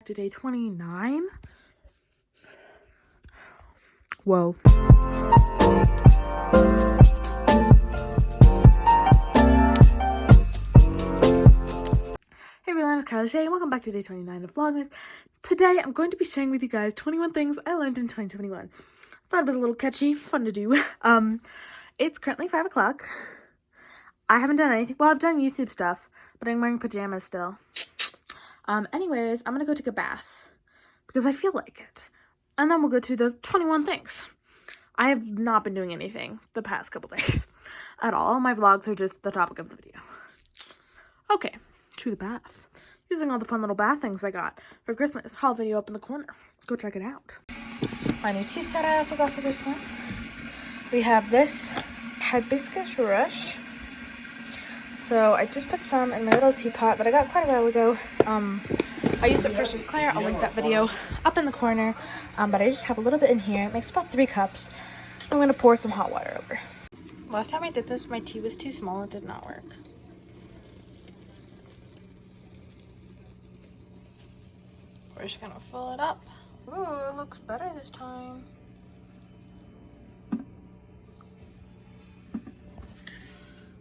to day 29. Whoa. Hey everyone, it's Carly Shay and welcome back to day 29 of Vlogmas. Today I'm going to be sharing with you guys 21 things I learned in 2021. Thought it was a little catchy, fun to do. It's currently 5 o'clock. I haven't done anything. Well, I've done YouTube stuff, but I'm wearing pajamas still. Anyways, I'm gonna go take a bath because I feel like it. And then we'll go to the 21 things. I have not been doing anything the past couple days at all. My vlogs are just the topic of the video. Okay, to the bath. Using all the fun little bath things I got for Christmas. Haul video up in the corner. Go check it out. My new tea set I also got for Christmas. We have this hibiscus rush. So I just put some in my little teapot that I got quite a while ago. I used it first with Claire. I'll link that video up in the corner. But I just have a little bit in here. It makes about 3 cups. I'm going to pour some hot water over. Last time I did this, my tea was too small. It did not work. We're just going to fill it up. Ooh, it looks better this time.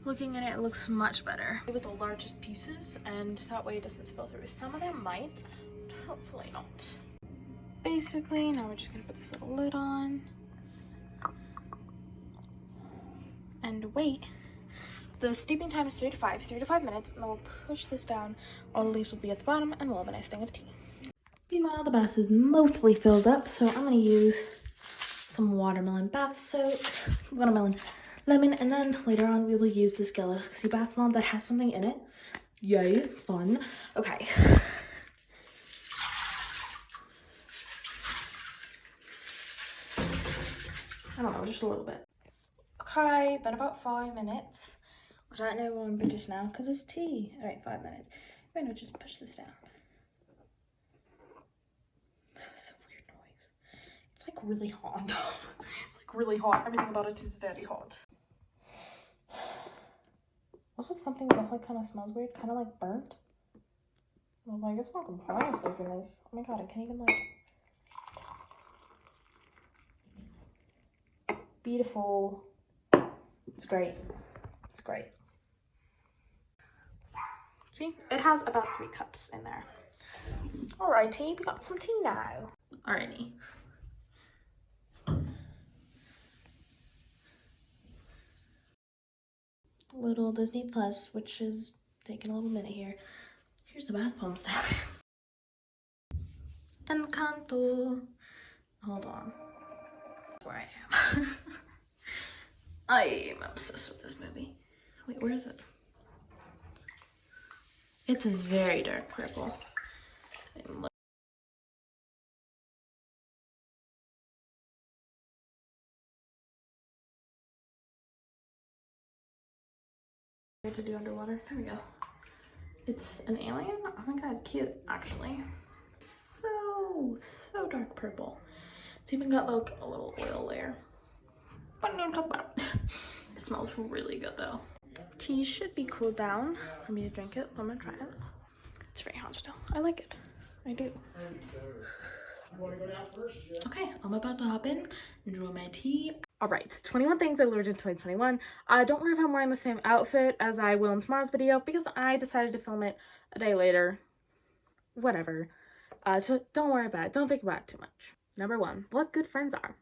Looking at it, it looks much better. It was the largest pieces, and that way it doesn't spill through. Some of them might, but hopefully not. Basically, now we're just gonna put this little lid on. And wait. The steeping time is 3 to 5 minutes, and then we'll push this down. All the leaves will be at the bottom, and we'll have a nice thing of tea. Meanwhile, the bath is mostly filled up, so I'm gonna use some watermelon bath soap. Watermelon. Lemon, and then later on we will use this Galaxy bath bomb that has something in it. Yay, fun. Okay. I don't know, just a little bit. Okay, been about 5 minutes. I don't know we're in British now because it's tea. Alright, 5 minutes. We're gonna just push this down. That's a weird noise. It's like really hot. It's like really hot. Everything about it is very hot. Also, something definitely kind of smells weird, kind of like burnt. Well, like, it's not compliance looking nice. Oh my god, I can't even like. Beautiful. It's great. It's great. See, it has about 3 cups in there. Alrighty, we got some tea now. Alrighty. Little Disney Plus, which is taking a little minute here. Here's the bath bomb status. Encanto. Hold on. Where I am. I am obsessed with this movie. Wait, where is it? It's a very dark purple. To do underwater. There we go. It's an alien. Oh my god, cute actually. So dark purple. It's even got like a little oil layer. But don't talk about it. It smells really good though. Tea should be cooled down for me to drink it. I'm gonna try it. It's very hot still. I like it. I do. Okay, I'm about to hop in, enjoy my tea. Alright, 21 things I learned in 2021. I don't worry if I'm wearing the same outfit as I will in tomorrow's video because I decided to film it a day later. Whatever. So don't worry about it. Don't think about it too much. Number 1, what good friends are.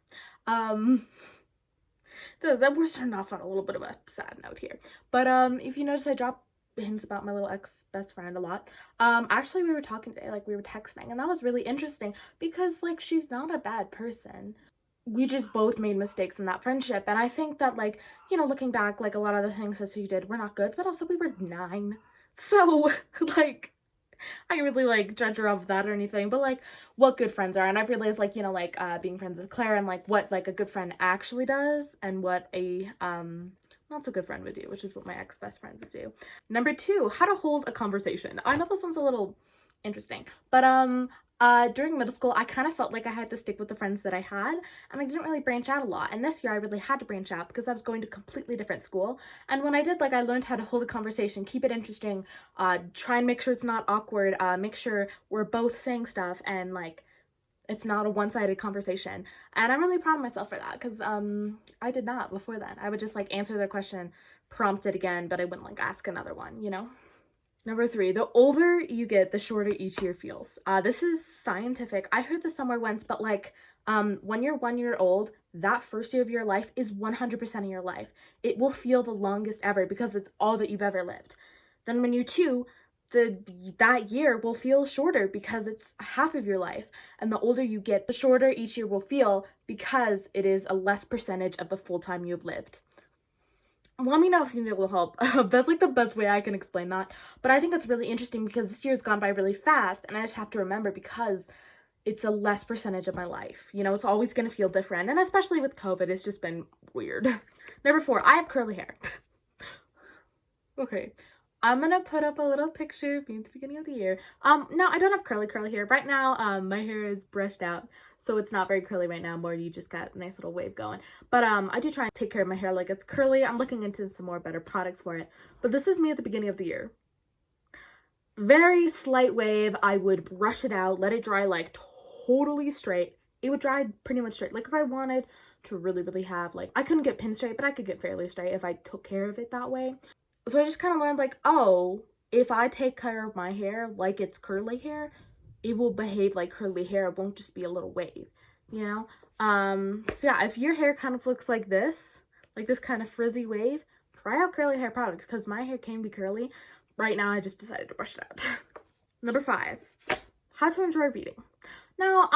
We're starting off on a little bit of a sad note here. But if you notice, I drop hints about my little ex-best friend a lot. Actually, we were talking today, like we were texting, and that was really interesting because like she's not a bad person. We just both made mistakes in that friendship, and I think that, like, you know, looking back, like a lot of the things that she did were not good, but also we were 9, so like I really like judge her off that or anything, but like what good friends are. And I've realized, like, you know, like being friends with Claire and like what like a good friend actually does and what a not so good friend would do, which is what my ex-best friend would do. Number 2, how to hold a conversation. I know this one's a little interesting, but During middle school, I kind of felt like I had to stick with the friends that I had, and I didn't really branch out a lot. And this year, I really had to branch out because I was going to a completely different school. And when I did, like, I learned how to hold a conversation, keep it interesting, try and make sure it's not awkward, make sure we're both saying stuff, and, like, it's not a one-sided conversation. And I'm really proud of myself for that, because I did not before then. I would just, like, answer their question, prompt it again, but I wouldn't, like, ask another one, you know? Number 3, the older you get, the shorter each year feels. This is scientific. I heard this somewhere once, but like, when you're 1 year old, that first year of your life is 100% of your life. It will feel the longest ever because it's all that you've ever lived. Then when you're 2, that year will feel shorter because it's half of your life. And the older you get, the shorter each year will feel because it is a less percentage of the full time you've lived. Let me know if you think it will help. That's like the best way I can explain that. But I think it's really interesting because this year's gone by really fast, and I just have to remember because it's a less percentage of my life. You know, it's always going to feel different, and especially with COVID, it's just been weird. Number 4, I have curly hair. Okay. I'm gonna put up a little picture of me at the beginning of the year. No, I don't have curly hair. Right now, my hair is brushed out, so it's not very curly right now. More, you just got a nice little wave going. But I do try and take care of my hair like it's curly. I'm looking into some more better products for it. But this is me at the beginning of the year. Very slight wave. I would brush it out, let it dry like totally straight. It would dry pretty much straight. Like if I wanted to really have, like, I couldn't get pin straight, but I could get fairly straight if I took care of it that way. So I just kind of learned, like, oh, if I take care of my hair like it's curly hair, it will behave like curly hair. It won't just be a little wave, you know? So yeah, if your hair kind of looks like this kind of frizzy wave, try out curly hair products because my hair can be curly. Right now, I just decided to brush it out. Number 5, how to enjoy reading. Now,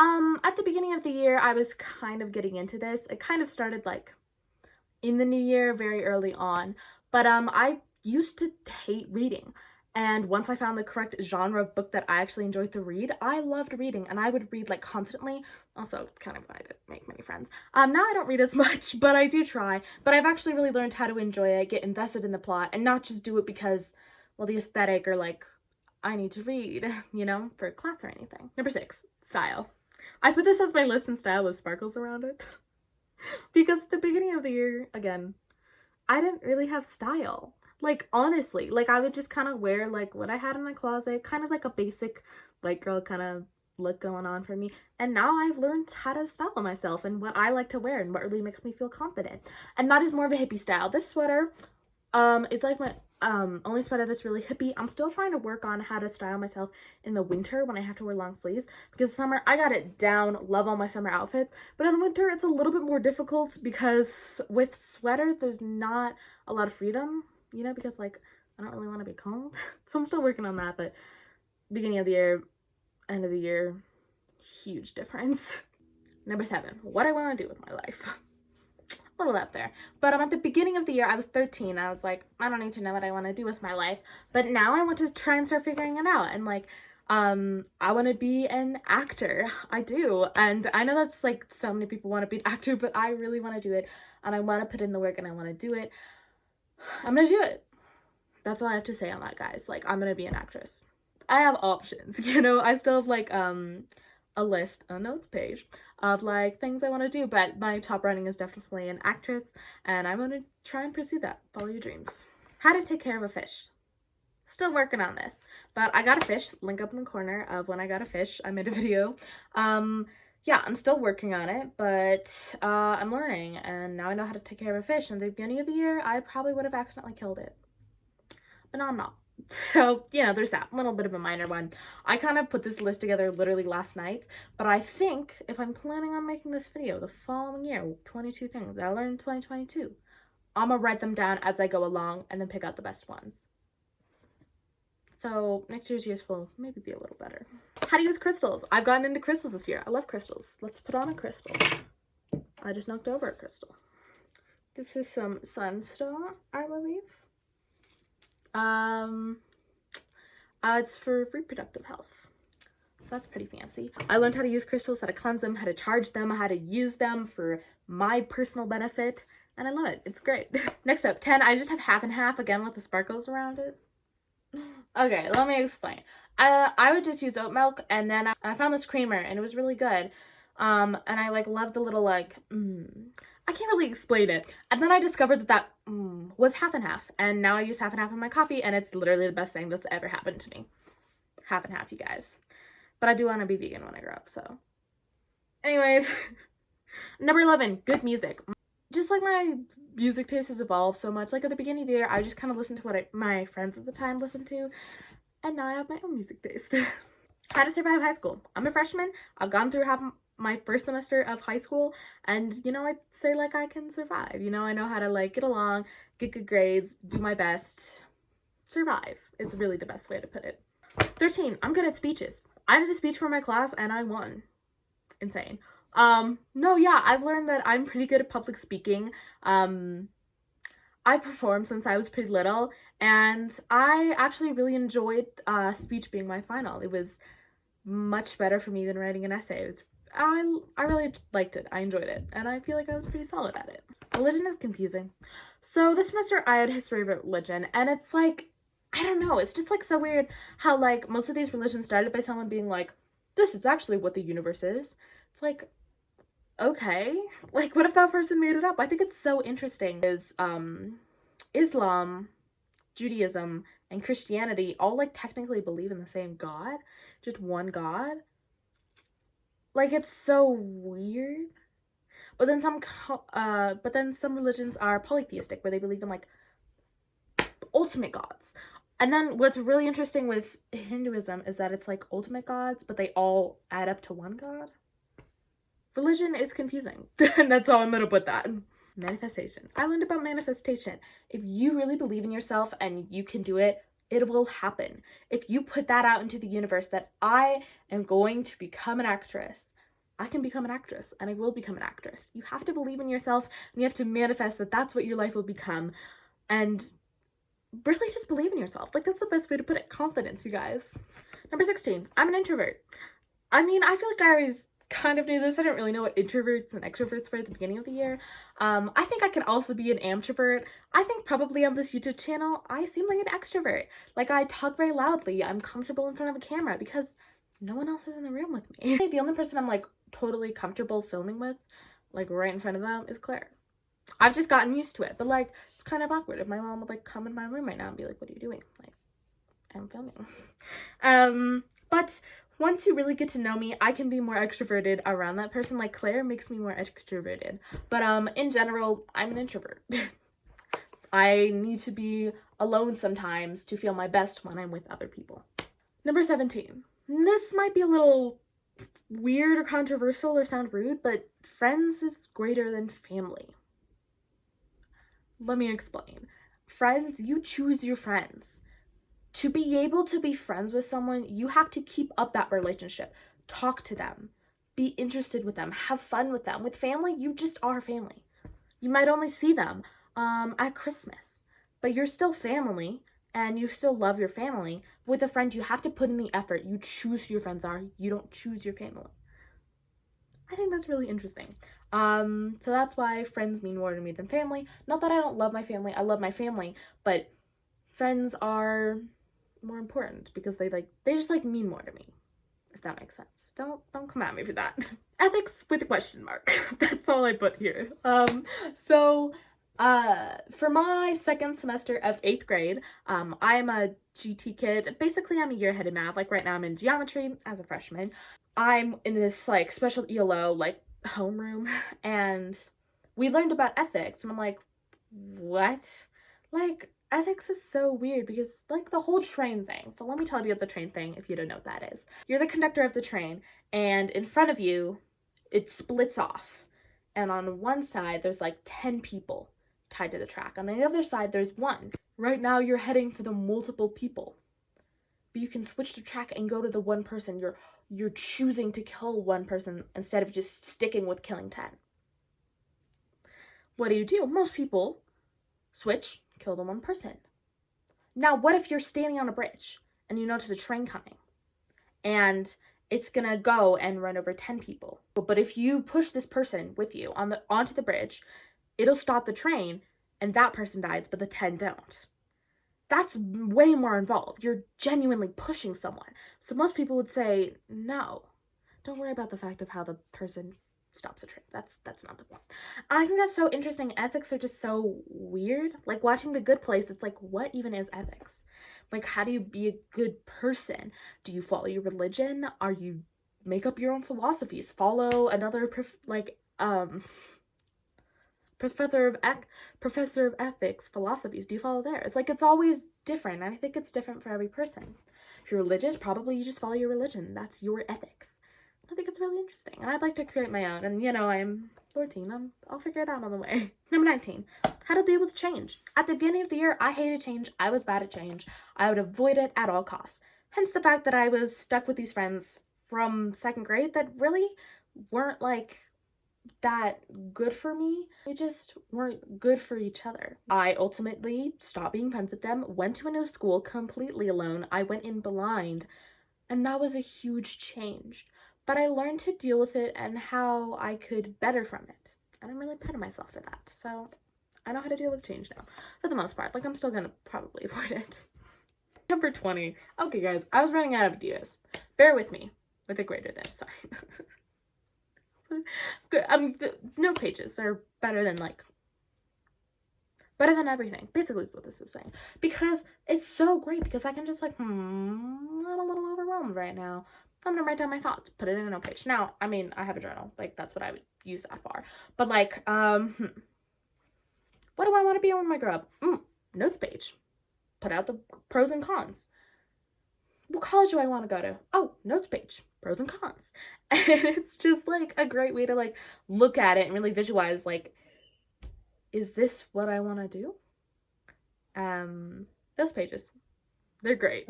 at the beginning of the year, I was kind of getting into this. It kind of started, like, in the new year, very early on. But I used to hate reading, and once I found the correct genre of book that I actually enjoyed to read, I loved reading, and I would read like constantly. Also kind of why I didn't make many friends. Now I don't read as much, but I do try. But I've actually really learned how to enjoy it, get invested in the plot, and not just do it because, well, the aesthetic or like I need to read, you know, for class or anything. Number 6, style. I put this as my list in style with sparkles around it because at the beginning of the year, again, I didn't really have style. Like, honestly, like, I would just kind of wear, like, what I had in my closet, kind of like a basic white girl kind of look going on for me. And now I've learned how to style myself and what I like to wear and what really makes me feel confident. And that is more of a hippie style. This sweater is like my only sweater that's really hippie. I'm still trying to work on how to style myself in the winter when I have to wear long sleeves, because summer I got it down, love all my summer outfits, but in the winter it's a little bit more difficult because with sweaters there's not a lot of freedom, you know, because like I don't really want to be cold. So I'm still working on that, but beginning of the year, end of the year, huge difference. Number 7, what I want to do with my life. A little up there, but at the beginning of the year I was 13. I was like, I don't need to know what I want to do with my life, but now I want to try and start figuring it out. And like I want to be an actor. I do, and I know that's like so many people want to be an actor, but I really want to do it, and I want to put in the work, and I want to do it. I'm gonna do it. That's all I have to say on that, guys. Like, I'm gonna be an actress. I have options, you know. I still have like a list, a notes page of like things I want to do, but my top running is definitely an actress, and I'm gonna try and pursue that. Follow your dreams. How to take care of a fish. Still working on this, but I got a fish. Link up in the corner of when I got a fish. I made a video. Yeah, I'm still working on it, but I'm learning, and now I know how to take care of a fish. And at the beginning of the year, I probably would have accidentally killed it, but now I'm not. So, you know, there's that little bit of a minor one. I kind of put this list together literally last night, but I think if I'm planning on making this video the following year, 22 things that I learned in 2022, I'm gonna write them down as I go along and then pick out the best ones. So next year's years will maybe be a little better. How to use crystals. I've gotten into crystals this year. I love crystals. Let's put on a crystal. I just knocked over a crystal. This is some sunstone, I believe. It's for reproductive health, so that's pretty fancy. I learned how to use crystals, how to cleanse them, how to charge them, how to use them for my personal benefit, and I love it. It's great. Next up, 10. I just have half and half, again with the sparkles around it. Okay, let me explain. I would just use oat milk, and then I found this creamer, and it was really good. And I like loved the little like, I can't really explain it. And then I discovered that was half and half, and now I use half and half in my coffee, and it's literally the best thing that's ever happened to me. Half and half, you guys. But I do want to be vegan when I grow up, so. Anyways, number 11, good music. Just like my music taste has evolved so much. Like at the beginning of the year, I just kind of listened to what my friends at the time listened to, and now I have my own music taste. How to survive high school. I'm a freshman. I've gone through half my first semester of high school, and you know, I'd say like I can survive. You know, I know how to like get along, get good grades, do my best. Survive is really the best way to put it. 13, I'm good at speeches. I did a speech for my class and I won. Insane. No, yeah, I've learned that I'm pretty good at public speaking. I've performed since I was pretty little, and I actually really enjoyed speech being my final. It was much better for me than writing an essay. It was, I really liked it. I enjoyed it, and I feel like I was pretty solid at it. Religion is confusing. So this semester I had history of religion, and it's like, I don't know, it's just like so weird how like most of these religions started by someone being like, this is actually what the universe is. It's like, okay, like what if that person made it up? I think it's so interesting. Is Islam, Judaism, and Christianity all like technically believe in the same God, just one God. Like it's so weird. But then some religions are polytheistic, where they believe in like ultimate gods. And then what's really interesting with Hinduism is that it's like ultimate gods, but they all add up to one God. Religion is confusing, and that's how I'm gonna put that. Manifestation. I learned about manifestation. If you really believe in yourself and you can do it, it will happen. If you put that out into the universe that I am going to become an actress, I can become an actress, and I will become an actress. You have to believe in yourself, and you have to manifest that that's what your life will become, and really just believe in yourself. Like, that's the best way to put it. Confidence, you guys. Number 16, I'm an introvert. I mean, I feel like I always kind of knew this. I didn't really know what introverts and extroverts were at the beginning of the year. I think I can also be an ambivert. I think probably on this YouTube channel, I seem like an extrovert. Like, I talk very loudly. I'm comfortable in front of a camera because no one else is in the room with me. The only person I'm like totally comfortable filming with, like right in front of them, is Claire. I've just gotten used to it, but like it's kind of awkward if my mom would like come in my room right now and be like, what are you doing? Like, I'm filming. But once you really get to know me, I can be more extroverted around that person. Like Claire makes me more extroverted. But in general, I'm an introvert. I need to be alone sometimes to feel my best when I'm with other people. Number 17. This might be a little weird or controversial or sound rude, but friends is greater than family. Let me explain. Friends, you choose your friends. To be able to be friends with someone, you have to keep up that relationship. Talk to them. Be interested with them. Have fun with them. With family, you just are family. You might only see them at Christmas, but you're still family, and you still love your family. With a friend, you have to put in the effort. You choose who your friends are. You don't choose your family. I think that's really interesting. So that's why friends mean more to me than family. Not that I don't love my family. I love my family, but friends are more important because they just like mean more to me, if that makes sense. Don't come at me for that. Ethics with a question mark. That's all I put here. So for my second semester of 8th grade, I'm a GT kid. Basically, I'm a year ahead in math. Like right now I'm in geometry as a freshman. I'm in this like special ELO like homeroom, and we learned about ethics, and I'm like, what? Like, ethics is so weird because like the whole train thing. So let me tell you about the train thing if you don't know what that is. You're the conductor of the train, and in front of you it splits off, and on one side there's like 10 people tied to the track. On the other side there's one. Right now you're heading for the multiple people, but you can switch the track and go to the one person. You're choosing to kill one person instead of just sticking with killing 10. What do? Most people switch, kill the one person. Now, what if you're standing on a bridge and you notice a train coming and it's gonna go and run over 10 people? But if you push this person with you onto the bridge, it'll stop the train and that person dies, but the 10 don't. that's way more involved. You're genuinely pushing someone. So most people would say, no, don't worry about the fact of how the person stops a train. That's not the point. And I think that's so interesting. Ethics are just so weird. Like watching The Good Place, it's like, what even is ethics? Like, how do you be a good person? Do you follow your religion? Are you make up your own philosophies? Follow another professor of ethics philosophies? Do you follow theirs? Like, it's always different, and I think it's different for every person. If you're religious, probably you just follow your religion. That's your ethics. I think it's really interesting, and I'd like to create my own. And you know, I'm 14. I'll figure it out on the way. Number 19, how to deal with change. At the beginning of the year, I hated change. I was bad at change. I would avoid it at all costs. Hence the fact that I was stuck with these friends from 2nd grade that really weren't like that good for me. They just weren't good for each other. I ultimately stopped being friends with them, went to a new school completely alone. I went in blind, and that was a huge change. But I learned to deal with it and how I could better from it. And I'm really proud of myself for that. So I know how to deal with change now, for the most part. Like, I'm still gonna probably avoid it. Number 20. Okay, guys, I was running out of ideas. Bear with me with a greater than sign. Good. The note pages are better than everything. Basically is what this is saying. Because it's so great, because I can just like, I'm a little overwhelmed right now. I'm gonna write down my thoughts, put it in a note page. Now, I mean, I have a journal. Like, that's what I would use that for. But like, what do I want to be when I grow up? Notes page. Put out the pros and cons. What college do I want to go to? Oh, notes page. Pros and cons. And it's just like a great way to like look at it and really visualize, like, is this what I want to do? Those pages, they're great.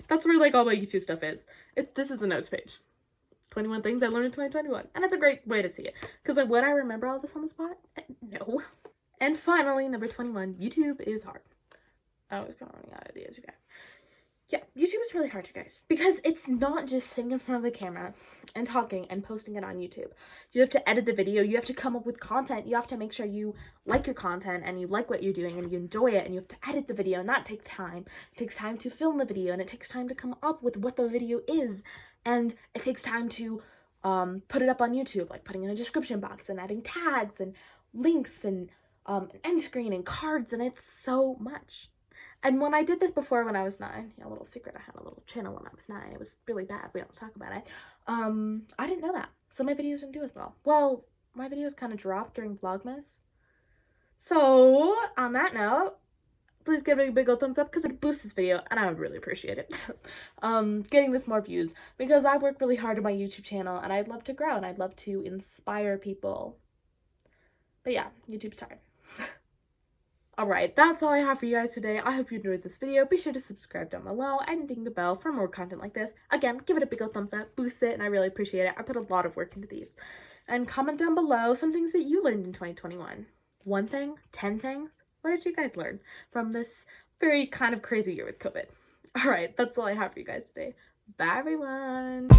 That's where like all my YouTube stuff is. This is a notes page. 21 things I learned in 2021. And it's a great way to see it. Because like, would I remember all this on the spot? No. And finally, number 21, YouTube is hard. I was kind of running out of ideas, you guys. Yeah, YouTube is really hard, you guys, because it's not just sitting in front of the camera and talking and posting it on YouTube. You have to edit the video, you have to come up with content, you have to make sure you like your content and you like what you're doing and you enjoy it, and you have to edit the video, and that takes time. It takes time to film the video, and it takes time to come up with what the video is, and it takes time to put it up on YouTube, like putting in a description box and adding tags and links and an end screen and cards, and it's so much. And when I did this before when I was 9, a little secret, I had a little channel when I was 9. It was really bad. We don't talk about it. I didn't know that. So my videos didn't do as well. Well, my videos kind of dropped during Vlogmas. So on that note, please give it a big old thumbs up because it boosts this video and I would really appreciate it. Getting this more views, because I work really hard on my YouTube channel and I'd love to grow and I'd love to inspire people. But yeah, YouTube's hard. Alright, that's all I have for you guys today. I hope you enjoyed this video. Be sure to subscribe down below and ding the bell for more content like this. Again, give it a big old thumbs up, boost it, and I really appreciate it. I put a lot of work into these. And comment down below some things that you learned in 2021. 1 thing? 10 things? What did you guys learn from this very kind of crazy year with COVID? Alright, that's all I have for you guys today. Bye, everyone!